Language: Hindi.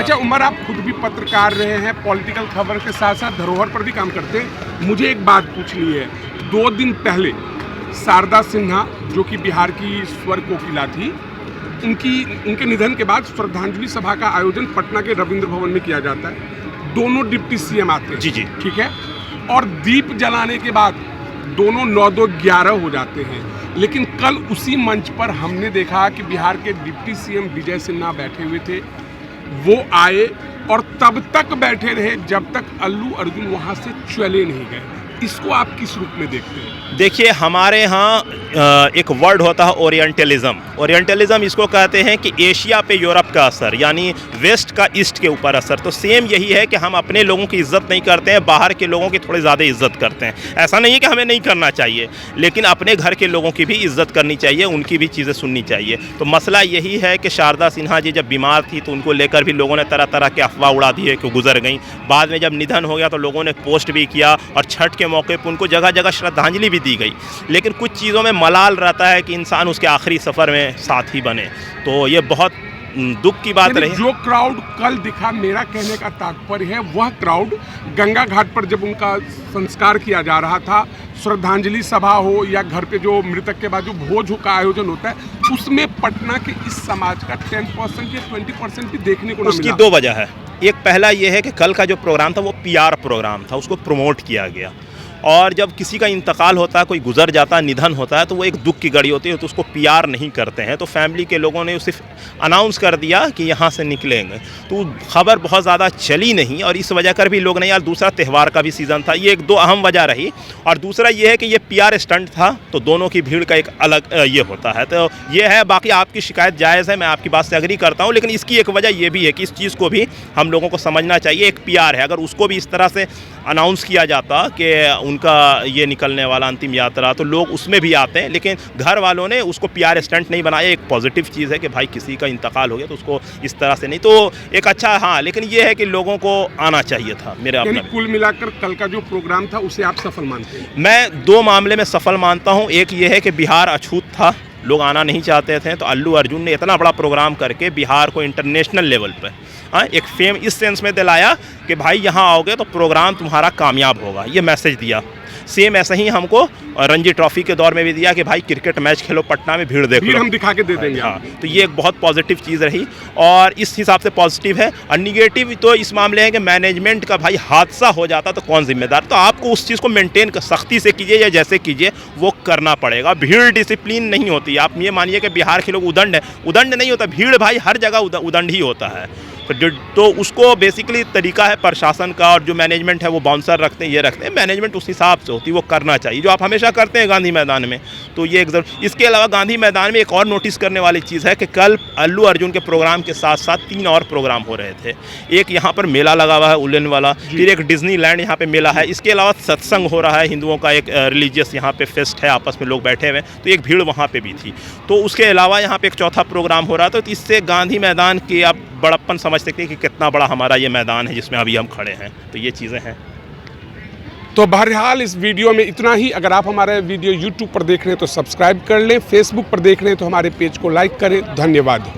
अच्छा उमर, आप खुद भी पत्रकार रहे हैं, पॉलिटिकल खबर के साथ साथ धरोहर पर भी काम करते हैं। मुझे एक बात पूछनी है, 2 दिन पहले शारदा सिन्हा जो कि बिहार की स्वर कोकिला थी, उनके निधन के बाद श्रद्धांजलि सभा का आयोजन पटना के रविंद्र भवन में किया जाता है। दोनों डिप्टी सीएम आते हैं, जी, ठीक है, और दीप जलाने के बाद दोनों 9-2-11 हो जाते हैं। लेकिन कल उसी मंच पर हमने देखा कि बिहार के डिप्टी सीएम विजय सिन्हा बैठे हुए थे। वो आए और तब तक बैठे रहे जब तक अल्लू अर्जुन वहाँ से चले नहीं गए। इसको आप किस रूप में देखते हैं? देखिए, हमारे यहाँ एक वर्ड होता है ओरिएंटलिज्म। ओरिएंटलिज्म इसको कहते हैं कि एशिया पे यूरोप का असर, यानी वेस्ट का ईस्ट के ऊपर असर। तो सेम यही है कि हम अपने लोगों की इज्जत नहीं करते हैं, बाहर के लोगों की थोड़ी ज़्यादा इज्जत करते हैं। ऐसा नहीं है कि हमें नहीं करना चाहिए, लेकिन अपने घर के लोगों की भी इज्जत करनी चाहिए, उनकी भी चीज़ें सुननी चाहिए। तो मसला यही है कि शारदा सिन्हा जी जब बीमार थी तो उनको लेकर भी लोगों ने तरह तरह के अफवाह उड़ा दिए कि गुजर गई। बाद में जब निधन हो गया तो लोगों ने पोस्ट भी किया और छठ के मौके पर उनको जगह जगह श्रद्धांजलि भी दी गई। लेकिन कुछ चीज़ों में मलाल रहता है कि इंसान उसके आखिरी सफ़र में साथी बने, तो ये बहुत दुख की बात रही। जो क्राउड कल दिखा, मेरा कहने का तात्पर्य है वह क्राउड गंगा घाट पर जब उनका संस्कार किया जा रहा था, श्रद्धांजलि सभा हो या घर पे जो मृतक के बाद जो भोज का आयोजन होता है, उसमें पटना के इस समाज का 10% या 20% भी देखने को न मिला। उसकी 2 वजह है। एक पहला ये है कि कल का जो प्रोग्राम था वो PR प्रोग्राम था, उसको प्रमोट किया गया। और जब किसी का इंतकाल होता है, कोई गुजर जाता है, निधन होता है, तो वो एक दुख की घड़ी होती है, तो उसको PR नहीं करते हैं। तो फैमिली के लोगों ने सिर्फ अनाउंस कर दिया कि यहाँ से निकलेंगे, तो खबर बहुत ज़्यादा चली नहीं। और इस वजह कर भी लोग नहीं, यार दूसरा त्यौहार का भी सीज़न था, ये 1-2 अहम वजह रही। और दूसरा ये है कि ये PR स्टंट था, तो दोनों की भीड़ का एक अलग ये होता है। तो ये है, बाकी आपकी शिकायत जायज़ है, मैं आपकी बात से एग्री करता हूँ, लेकिन इसकी एक वजह ये भी है कि इस चीज़ को भी हम लोगों को समझना चाहिए। एक PR है, अगर उसको भी इस तरह से अनाउंस किया जाता कि उनका ये निकलने वाला अंतिम यात्रा, तो लोग उसमें भी आते हैं। लेकिन घर वालों ने उसको PR स्टंट नहीं बनाया। एक पॉजिटिव चीज़ है कि भाई किसी का इंतकाल हो गया तो उसको इस तरह से नहीं, तो एक अच्छा, हाँ, लेकिन ये है कि लोगों को आना चाहिए था मेरे अपने। कुल मिलाकर कल का जो प्रोग्राम था उसे आप सफल मानते हैं? मैं 2 मामले में सफल मानता हूँ। एक ये है कि बिहार अछूत था, लोग आना नहीं चाहते थे, तो अल्लू अर्जुन ने इतना बड़ा प्रोग्राम करके बिहार को इंटरनेशनल लेवल पर एक फेम इस सेंस में दिलाया कि भाई यहाँ आओगे तो प्रोग्राम तुम्हारा कामयाब होगा, ये मैसेज दिया। सेम ऐसा ही हमको रणजी ट्रॉफी के दौर में भी दिया कि भाई क्रिकेट मैच खेलो पटना में, भीड़ देखो, हम दिखा के दे देंगे। हाँ, तो ये एक बहुत पॉजिटिव चीज़ रही और इस हिसाब से पॉजिटिव है। और निगेटिव तो इस मामले है कि मैनेजमेंट का भाई हादसा हो जाता तो कौन जिम्मेदार, तो आपको उस चीज़ को मेंटेन सख्ती से कीजिए या जैसे कीजिए वो करना पड़ेगा। भीड़ डिसिप्लिन नहीं होती। आप ये मानिए कि बिहार के लोग उदंड नहीं होता, भीड़ भाई हर जगह उदंड ही होता है। तो उसको बेसिकली तरीका है प्रशासन का, और जो मैनेजमेंट है वो बाउंसर रखते हैं, ये रखते हैं, मैनेजमेंट उस हिसाब से होती है, वो करना चाहिए जो आप हमेशा करते हैं गांधी मैदान में। तो ये एक इसके अलावा गांधी मैदान में एक और नोटिस करने वाली चीज़ है कि कल अल्लू अर्जुन के प्रोग्राम के साथ साथ 3 और प्रोग्राम हो रहे थे। एक यहाँ पर मेला लगा हुआ है उलन वाला, फिर एक डिज्नीलैंड यहाँ पे मेला है, इसके अलावा सत्संग हो रहा है, हिंदुओं का एक रिलीजियस यहाँ पे फेस्ट है, आपस में लोग बैठे हुए, तो एक भीड़ वहाँ पे भी थी। तो उसके अलावा यहाँ पे एक चौथा प्रोग्राम हो रहा था। तो इससे गांधी मैदान के आप बड़प्पन समझ सकते हैं कि कितना बड़ा हमारा ये मैदान है जिसमें अभी हम खड़े हैं। तो ये चीज़ें हैं। तो बहरहाल इस वीडियो में इतना ही। अगर आप हमारे वीडियो YouTube पर देख रहे हैं तो सब्सक्राइब कर लें, Facebook पर देख रहे हैं तो हमारे पेज को लाइक करें। धन्यवाद।